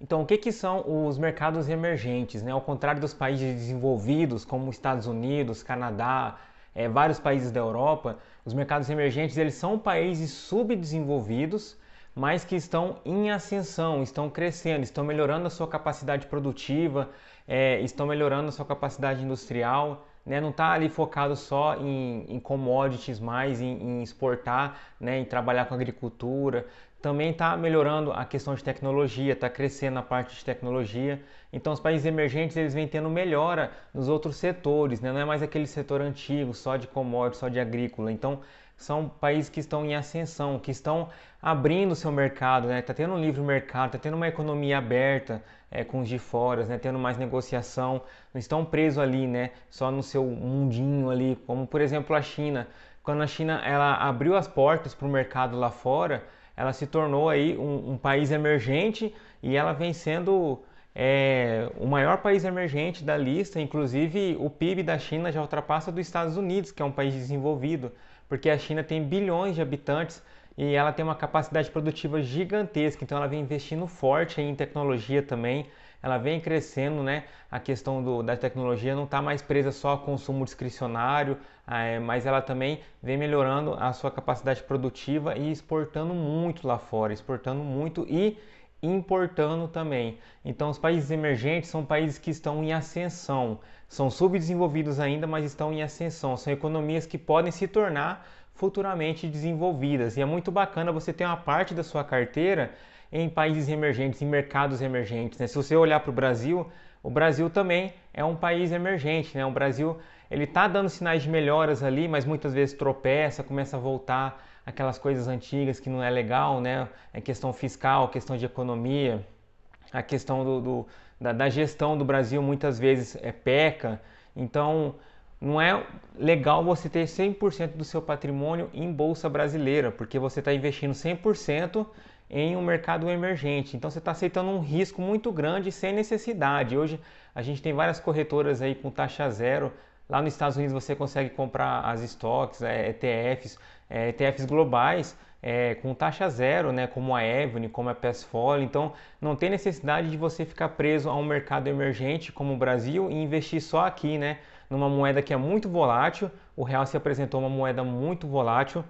Então, o que que são os mercados emergentes, né? Ao contrário dos países desenvolvidos, como os Estados Unidos, Canadá, vários países da Europa, os mercados emergentes eles são países subdesenvolvidos, mas que estão em ascensão, estão crescendo, estão melhorando a sua capacidade produtiva, estão melhorando a sua capacidade industrial, né? Não está ali focado só em commodities, mais em exportar, né? Em trabalhar com agricultura. Também está melhorando a questão de tecnologia, está crescendo a parte de tecnologia. Então os países emergentes eles vêm tendo melhora nos outros setores, né? Não é mais aquele setor antigo, só de commodities, só de agrícola. Então são países que estão em ascensão, que estão abrindo o seu mercado, né? Está tendo um livre mercado, está tendo uma economia aberta com os de fora, né? Tendo mais negociação, não estão presos ali, né? Só no seu mundinho ali, como por exemplo a China. Quando a China ela abriu as portas para o mercado lá fora, ela se tornou aí um país emergente e ela vem sendo o maior país emergente da lista. Inclusive o PIB da China já ultrapassa dos Estados Unidos, que é um país desenvolvido, porque a China tem bilhões de habitantes e ela tem uma capacidade produtiva gigantesca, então ela vem investindo forte em tecnologia também, ela vem crescendo, né? A questão da tecnologia não está mais presa só ao consumo discricionário, mas ela também vem melhorando a sua capacidade produtiva e exportando muito lá fora, exportando muito e importando também. Então, os países emergentes são países que estão em ascensão, são subdesenvolvidos ainda, mas estão em ascensão, são economias que podem se tornar futuramente desenvolvidas. E é muito bacana você ter uma parte da sua carteira em países emergentes, em mercados emergentes, né? Se você olhar para o Brasil também é um país emergente, né? O Brasil ele está dando sinais de melhoras ali, mas muitas vezes tropeça, começa a voltar aquelas coisas antigas que não é legal, né? É questão fiscal, questão de economia, a questão da gestão do Brasil muitas vezes peca. Então, não é legal você ter 100% do seu patrimônio em bolsa brasileira, porque você está investindo 100% em um mercado emergente. Então, você está aceitando um risco muito grande sem necessidade. Hoje, a gente tem várias corretoras aí com taxa zero. Lá nos Estados Unidos, você consegue comprar as stocks, ETFs globais, com taxa zero, né, como a Avenue, como a Passfolio. Então, não tem necessidade de você ficar preso a um mercado emergente como o Brasil e investir só aqui, né, numa moeda que é muito volátil. O real se apresentou uma moeda muito volátil,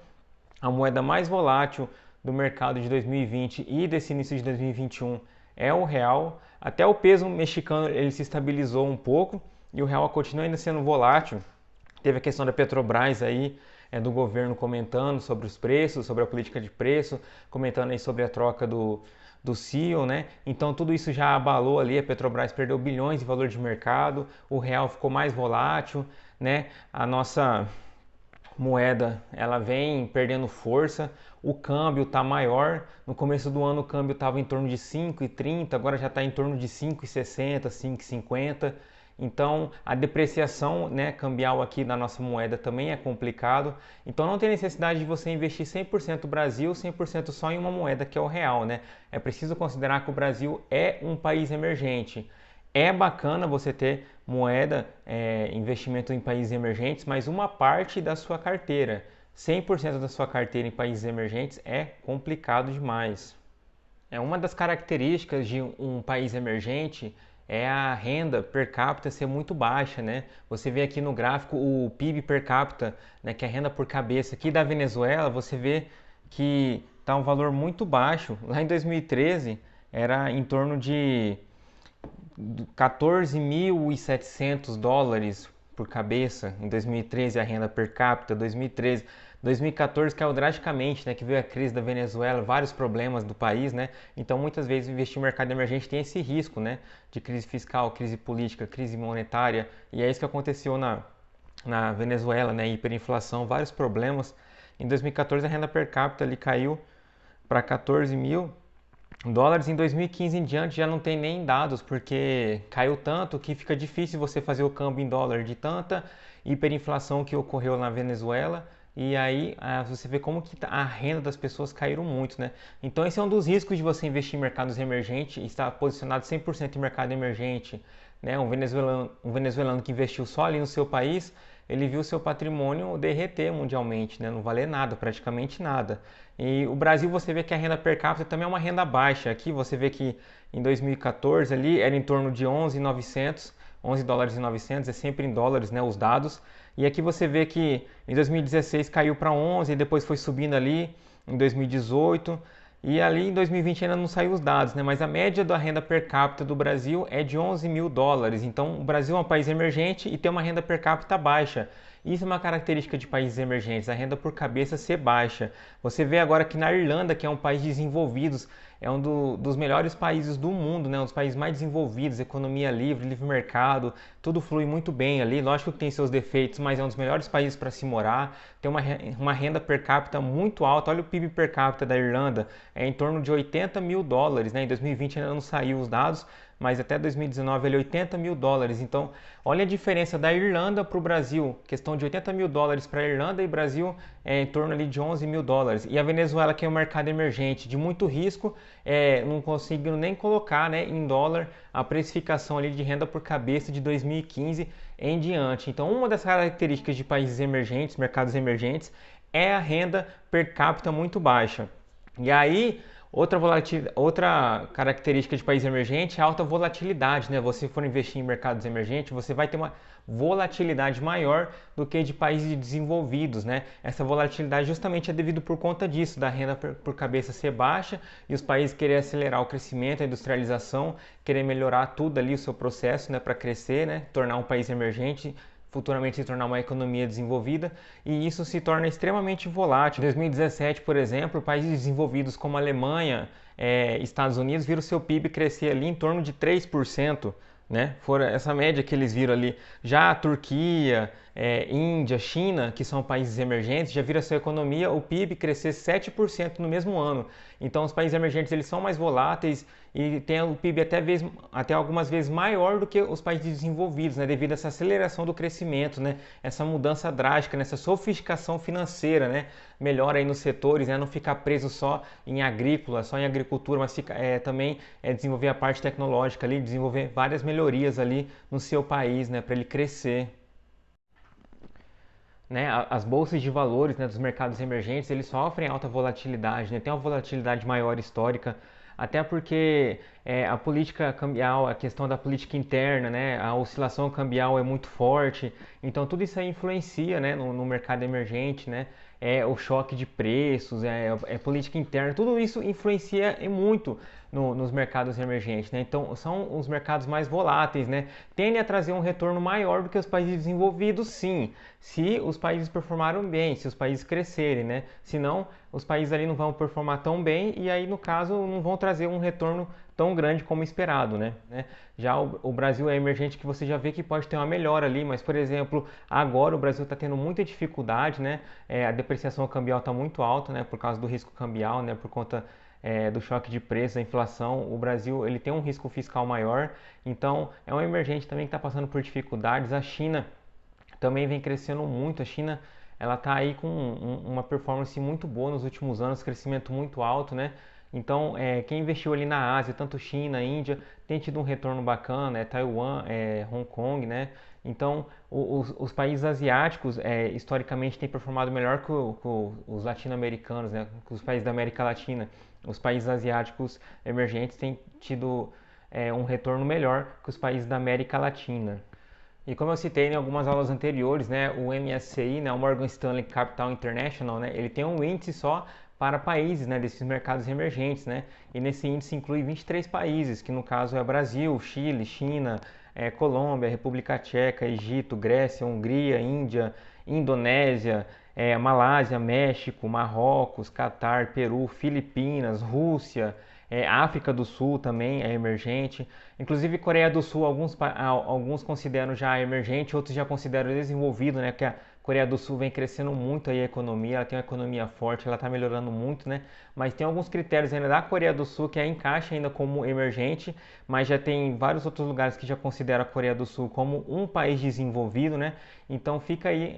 a moeda mais volátil do mercado de 2020 e desse início de 2021 é o real. Até o peso mexicano ele se estabilizou um pouco e o real continua ainda sendo volátil. Teve a questão da Petrobras aí, do governo comentando sobre os preços, sobre a política de preço, comentando aí sobre a troca do CEO, né? Então tudo isso já abalou ali, a Petrobras perdeu bilhões de valor de mercado, o real ficou mais volátil, né? A nossa moeda ela vem perdendo força, o câmbio está maior. No começo do ano o câmbio estava em torno de 5,30, agora já está em torno de 5,60, 5,50. Então a depreciação, né, cambial aqui da nossa moeda também é complicado. Então não tem necessidade de você investir 100% Brasil, 100% só em uma moeda que é o real, né? É preciso considerar que o Brasil é um país emergente. É bacana você ter moeda, investimento em países emergentes, mas uma parte da sua carteira, 100% da sua carteira em países emergentes é complicado demais. É uma das características de um país emergente é a renda per capita ser muito baixa, né? Você vê aqui no gráfico o PIB per capita, né, que é a renda por cabeça aqui da Venezuela, você vê que está um valor muito baixo. Lá em 2013 era em torno de 14.700 dólares por cabeça. Em 2013 a renda per capita, 2014 caiu drasticamente, né, que veio a crise da Venezuela, vários problemas do país, né? Então muitas vezes investir no mercado emergente tem esse risco, né, de crise fiscal, crise política, crise monetária, e é isso que aconteceu na Venezuela, né, hiperinflação, vários problemas. Em 2014 a renda per capita ali caiu para 14.000 dólares. Em 2015 em diante já não tem nem dados, porque caiu tanto que fica difícil você fazer o câmbio em dólar de tanta hiperinflação que ocorreu na Venezuela. E aí você vê como que a renda das pessoas caíram muito, né? Então esse é um dos riscos de você investir em mercados emergentes e estar posicionado 100% em mercado emergente, né? Um venezuelano que investiu só ali no seu país, ele viu seu patrimônio derreter mundialmente, né? Não valer nada, praticamente nada. E o Brasil, você vê que a renda per capita também é uma renda baixa. Aqui você vê que em 2014 ali era em torno de 11.900, 11 dólares e 900, é sempre em dólares, né, os dados. E aqui você vê que em 2016 caiu para 11 e depois foi subindo ali em 2018. E ali em 2020 ainda não saiu os dados, né? Mas a média da renda per capita do Brasil é de 11 mil dólares. Então o Brasil é um país emergente e tem uma renda per capita baixa. Isso é uma característica de países emergentes, a renda por cabeça ser baixa. Você vê agora que na Irlanda, que é um país desenvolvido, é dos melhores países do mundo, né? Um dos países mais desenvolvidos, economia livre, livre mercado, tudo flui muito bem ali. Lógico que tem seus defeitos, mas é um dos melhores países para se morar. Tem uma renda per capita muito alta. Olha o PIB per capita da Irlanda, é em torno de 80 mil dólares, né? Em 2020 ainda não saiu os dados, mas até 2019 ele é 80 mil dólares. Então, olha a diferença da Irlanda para o Brasil. Questão de 80 mil dólares para a Irlanda e Brasil é em torno ali de 11 mil dólares. E a Venezuela, que é um mercado emergente de muito risco, não conseguindo nem colocar, né, em dólar a precificação ali de renda por cabeça de 2015 em diante. Então, uma das características de países emergentes, mercados emergentes, é a renda per capita muito baixa. E aí, outra característica de país emergente é a alta volatilidade, né? Você for investir em mercados emergentes, você vai ter uma volatilidade maior do que de países desenvolvidos, né? Essa volatilidade justamente é devido por conta disso, da renda por cabeça ser baixa e os países querem acelerar o crescimento, a industrialização, querer melhorar tudo ali o seu processo, né, para crescer, né, tornar um país emergente, futuramente se tornar uma economia desenvolvida, e isso se torna extremamente volátil. Em 2017, por exemplo, países desenvolvidos como Alemanha, Estados Unidos viram seu PIB crescer ali em torno de 3%, né? Fora essa média que eles viram ali. Já a Turquia, Índia, China, que são países emergentes, já viram a sua economia, o PIB crescer 7% no mesmo ano. Então os países emergentes eles são mais voláteis e têm o PIB até algumas vezes maior do que os países desenvolvidos, né? Devido a essa aceleração do crescimento, né? Essa mudança drástica, nessa sofisticação financeira, né? Melhor aí nos setores, né? Não ficar preso só em agrícola, só em agricultura, mas também desenvolver a parte tecnológica ali, desenvolver várias melhorias ali no seu país, né? Para ele crescer. Né, as bolsas de valores, né, dos mercados emergentes, eles sofrem alta volatilidade, né, tem uma volatilidade maior histórica, até porque a política cambial, a questão da política interna, né, a oscilação cambial é muito forte, então tudo isso aí influencia, né, no mercado emergente, né, o choque de preços, política interna, tudo isso influencia muito nos mercados emergentes, né? Então são os mercados mais voláteis, né? Tendem a trazer um retorno maior do que os países desenvolvidos, sim, se os países performaram bem, se os países crescerem, né? Senão os países ali não vão performar tão bem e aí no caso não vão trazer um retorno tão grande como esperado, né? Já o Brasil é emergente que você já vê que pode ter uma melhora ali, mas por exemplo, agora o Brasil está tendo muita dificuldade, né? A depreciação cambial está muito alta, né? Por causa do risco cambial, né? Por conta do choque de preço, da inflação, o Brasil ele tem um risco fiscal maior, então é um emergente também que está passando por dificuldades. A China também vem crescendo muito, a China ela está aí com uma performance muito boa nos últimos anos, crescimento muito alto, né? Então, quem investiu ali na Ásia, tanto China, Índia, tem tido um retorno bacana, Taiwan, Hong Kong, né? Então, os países asiáticos, historicamente, têm performado melhor que os latino-americanos, né? Que os países da América Latina. Os países asiáticos emergentes têm tido um retorno melhor que os países da América Latina. E como eu citei em algumas aulas anteriores, né, o MSCI, né, o Morgan Stanley Capital International, né, ele tem um índice só para países, né, desses mercados emergentes, né, e nesse índice inclui 23 países, que no caso é Brasil, Chile, China, Colômbia, República Tcheca, Egito, Grécia, Hungria, Índia, Indonésia, Malásia, México, Marrocos, Catar, Peru, Filipinas, Rússia, África do Sul também é emergente. Inclusive Coreia do Sul, alguns consideram já emergente, outros já consideram desenvolvido, né? Porque a Coreia do Sul vem crescendo muito aí a economia, ela tem uma economia forte, ela está melhorando muito, né? Mas tem alguns critérios ainda da Coreia do Sul que encaixa ainda como emergente, mas já tem vários outros lugares que já consideram a Coreia do Sul como um país desenvolvido, né? Então fica aí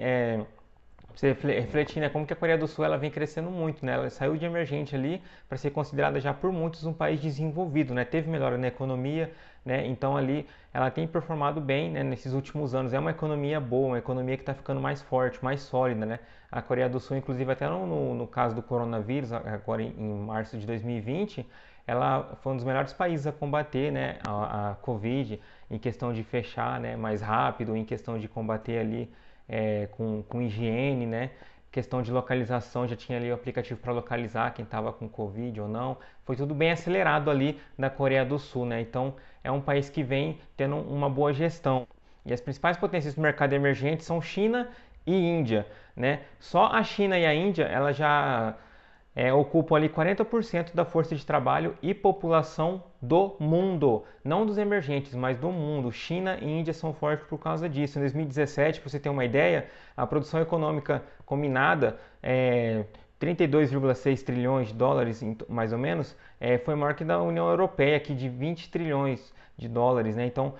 você refletir, né, como que a Coreia do Sul ela vem crescendo muito, né? Ela saiu de emergente ali para ser considerada já por muitos um país desenvolvido, né? Teve melhora na economia, né? Então ali ela tem performado bem, né, nesses últimos anos. É uma economia boa, uma economia que está ficando mais forte, mais sólida, né? A Coreia do Sul, inclusive até no caso do coronavírus, agora em março de 2020, ela foi um dos melhores países a combater, né, a Covid, em questão de fechar, né, mais rápido, em questão de combater ali com higiene, né? Questão de localização, já tinha ali o aplicativo para localizar quem estava com Covid ou não. Foi tudo bem acelerado ali da Coreia do Sul, né? Então é um país que vem tendo uma boa gestão. E as principais potências do mercado emergente são China e Índia, né? Só a China e a Índia, ela já ocupam ali 40% da força de trabalho e população do mundo, não dos emergentes, mas do mundo. China e Índia são fortes por causa disso. Em 2017, para você ter uma ideia, a produção econômica combinada 32,6 trilhões de dólares, mais ou menos, foi maior que da União Europeia, aqui de 20 trilhões de dólares, né? Então,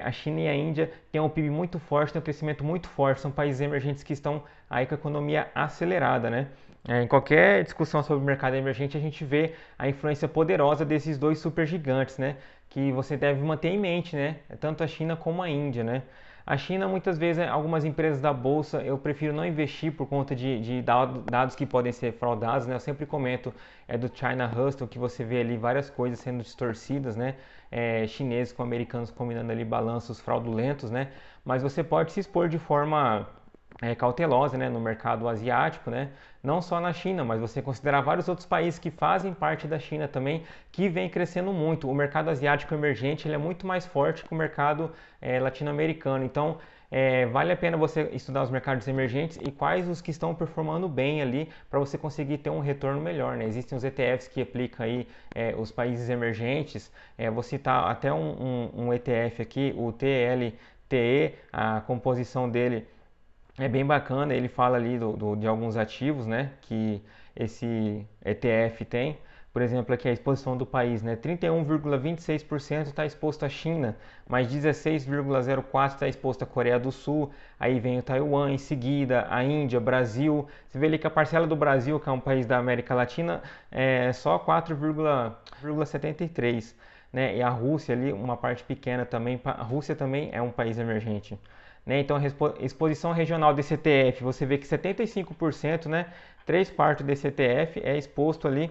a China e a Índia têm um PIB muito forte, têm um crescimento muito forte, são países emergentes que estão aí com a economia acelerada, né? Em qualquer discussão sobre o mercado emergente, a gente vê a influência poderosa desses dois supergigantes, né? Que você deve manter em mente, né? Tanto a China como a Índia, né? A China, muitas vezes, algumas empresas da bolsa, eu prefiro não investir por conta de dados que podem ser fraudados, né? Eu sempre comento do China Hustle, que você vê ali várias coisas sendo distorcidas, né? Chineses com americanos combinando ali balanços fraudulentos, né? Mas você pode se expor de forma cautelosa, né, no mercado asiático, né, não só na China, mas você considerar vários outros países que fazem parte da China também, que vem crescendo muito. O mercado asiático emergente ele é muito mais forte que o mercado latino-americano. Então, vale a pena você estudar os mercados emergentes e quais os que estão performando bem ali para você conseguir ter um retorno melhor, né? Existem os ETFs que aplicam aí os países emergentes. Vou citar até um ETF aqui, o TLTE, a composição dele é bem bacana, ele fala ali de alguns ativos, né, que esse ETF tem. Por exemplo, aqui a exposição do país, né, 31,26% está exposto à China, mais 16,04% está exposto à Coreia do Sul, aí vem o Taiwan, em seguida a Índia, Brasil. Você vê ali que a parcela do Brasil, que é um país da América Latina, é só 4,73%. Né? E a Rússia ali, uma parte pequena também, a Rússia também é um país emergente. Né? Então, a exposição regional desse ETF, você vê que 75%, né, 3 quartos desse ETF é exposto ali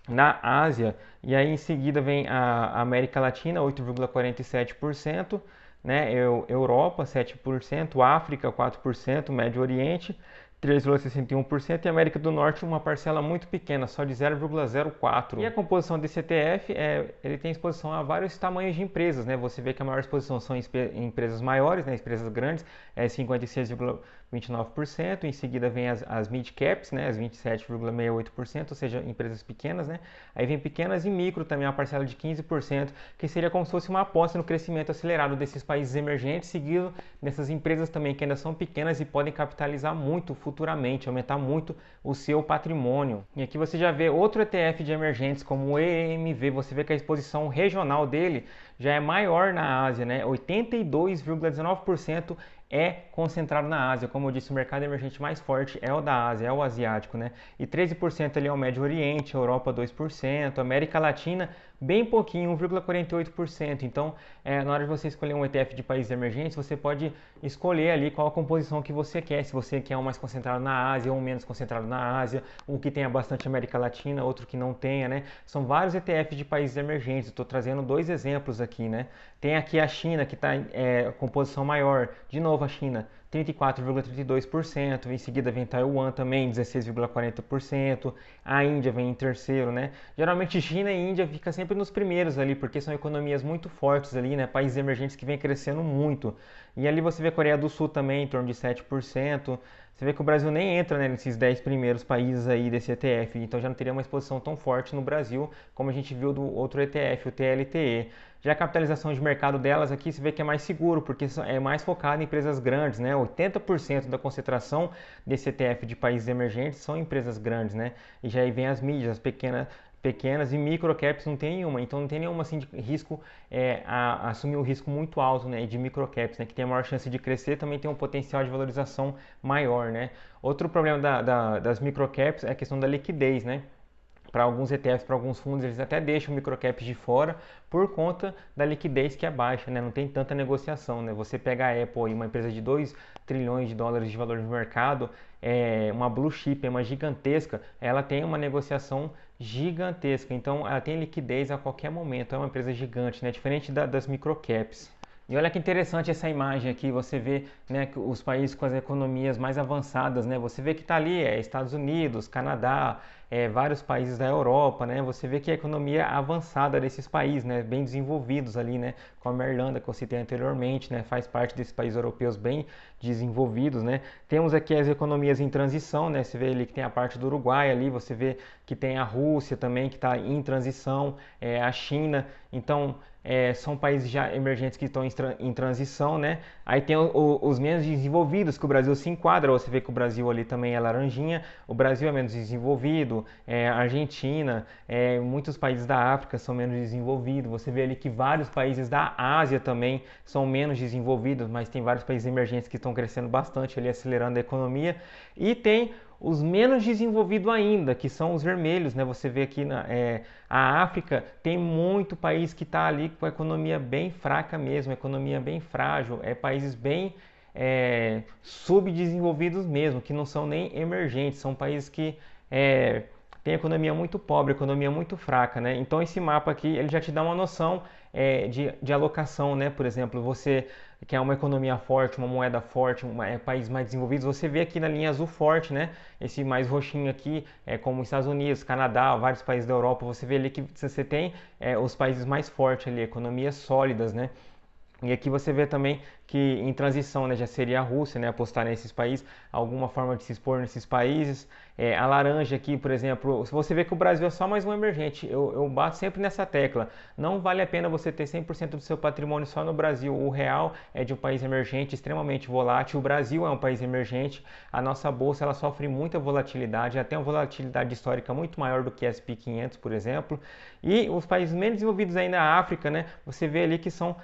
na Ásia, e aí em seguida vem a América Latina, 8,47%, né, Europa, 7%, África, 4%, Médio Oriente, 3,61% e América do Norte uma parcela muito pequena, só de 0,04%. E a composição desse ETF, ele tem exposição a vários tamanhos de empresas, né? Você vê que a maior exposição são empresas maiores, né? Empresas grandes, 56,29%, em seguida vem as mid caps, né? As 27,68%, ou seja, empresas pequenas, né? Aí vem pequenas e micro também, uma parcela de 15%, que seria como se fosse uma aposta no crescimento acelerado desses países emergentes, seguido nessas empresas também que ainda são pequenas e podem capitalizar muito futuramente, aumentar muito o seu patrimônio. E aqui você já vê outro ETF de emergentes como o EMV, você vê que a exposição regional dele já é maior na Ásia, né? 82,19% é concentrado na Ásia. Como eu disse, o mercado emergente mais forte é o da Ásia, é o asiático, né? E 13% ali é o Médio Oriente, Europa 2%, América Latina bem pouquinho, 1,48%. Então, na hora de você escolher um ETF de países emergentes, você pode escolher ali qual a composição que você quer. Se você quer um mais concentrado na Ásia ou um menos concentrado na Ásia, um que tenha bastante América Latina, outro que não tenha, né? São vários ETFs de países emergentes. Estou trazendo 2 exemplos aqui, né? Tem aqui a China, que está composição maior. De novo, a China, 34,32%, em seguida vem Taiwan também, 16,40%, a Índia vem em terceiro, né? Geralmente China e Índia fica sempre nos primeiros ali, porque são economias muito fortes ali, né? Países emergentes que vêm crescendo muito. E ali você vê a Coreia do Sul também, em torno de 7%. Você vê que o Brasil nem entra, né, nesses 10 primeiros países aí desse ETF, então já não teria uma exposição tão forte no Brasil, como a gente viu do outro ETF, o TLTE. Já a capitalização de mercado delas aqui, você vê que é mais seguro, porque é mais focado em empresas grandes, né? 80% da concentração desse ETF de países emergentes são empresas grandes, né? E já aí vem as mídias, as pequenas, pequenas, e microcaps não tem nenhuma, então não tem nenhuma assim de risco, assumir um risco muito alto, né, de microcaps, né, que tem a maior chance de crescer, também tem um potencial de valorização maior, né. Outro problema das microcaps é a questão da liquidez, né. Para alguns ETFs, para alguns fundos, eles até deixam o microcaps de fora por conta da liquidez que é baixa, né? Não tem tanta negociação, né? Você pega a Apple, uma empresa de 2 trilhões de dólares de valor de mercado, uma blue chip, uma gigantesca, ela tem uma negociação gigantesca, então ela tem liquidez a qualquer momento, é uma empresa gigante, né? Diferente das microcaps. E olha que interessante essa imagem aqui, você vê, né, que os países com as economias mais avançadas, né, você vê que está ali Estados Unidos, Canadá, vários países da Europa, né, você vê que a economia avançada desses países, né, bem desenvolvidos ali, né, como a Irlanda que eu citei anteriormente, né, faz parte desses países europeus bem desenvolvidos, né. Temos aqui as economias em transição, né, você vê ali que tem a parte do Uruguai ali, você vê que tem a Rússia também que está em transição, a China, então são países já emergentes que estão em transição, né? Aí tem os menos desenvolvidos, que o Brasil se enquadra, você vê que o Brasil ali também é laranjinha, o Brasil é menos desenvolvido, a Argentina, muitos países da África são menos desenvolvidos, você vê ali que vários países da Ásia também são menos desenvolvidos, mas tem vários países emergentes que estão crescendo bastante ali, acelerando a economia, e tem os menos desenvolvidos ainda, que são os vermelhos, né? Você vê aqui a África tem muito país que está ali com a economia bem fraca mesmo, economia bem frágil, países bem subdesenvolvidos mesmo, que não são nem emergentes, são países que têm economia muito pobre, economia muito fraca, né? Então esse mapa aqui ele já te dá uma noção de alocação, né? Por exemplo, você que é uma economia forte, uma moeda forte, países mais desenvolvidos, você vê aqui na linha azul forte, né? Esse mais roxinho aqui é como os Estados Unidos, Canadá, vários países da Europa, você vê ali que você tem os países mais fortes ali, economias sólidas, né? E aqui você vê também que em transição, né, já seria a Rússia, né, apostar nesses países, alguma forma de se expor nesses países. A laranja aqui, por exemplo, se você vê que o Brasil é só mais um emergente, eu bato sempre nessa tecla. Não vale a pena você ter 100% do seu patrimônio só no Brasil. O real é de um país emergente, extremamente volátil. O Brasil é um país emergente. A nossa bolsa ela sofre muita volatilidade, até uma volatilidade histórica muito maior do que a S&P 500, por exemplo. E os países menos desenvolvidos ainda, a África, né, você vê ali que são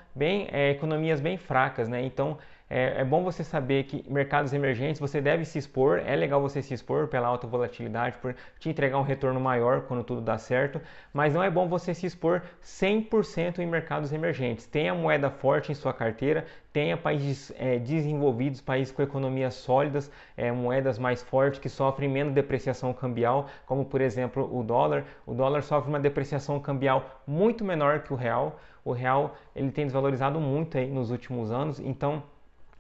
economias bem fracas, né? Então é bom você saber que mercados emergentes você deve se expor, é legal você se expor pela alta volatilidade, por te entregar um retorno maior quando tudo dá certo, mas não é bom você se expor 100% em mercados emergentes. Tenha moeda forte em sua carteira, tenha países desenvolvidos, países com economias sólidas, moedas mais fortes que sofrem menos depreciação cambial, como por exemplo o dólar. O dólar sofre uma depreciação cambial muito menor que o real. O real ele tem desvalorizado muito aí nos últimos anos, então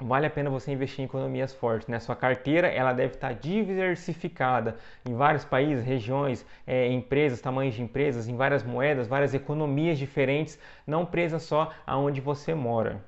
vale a pena você investir em economias fortes, né? Sua carteira ela deve estar diversificada em vários países, regiões, empresas, tamanhos de empresas, em várias moedas, várias economias diferentes, não presa só aonde você mora.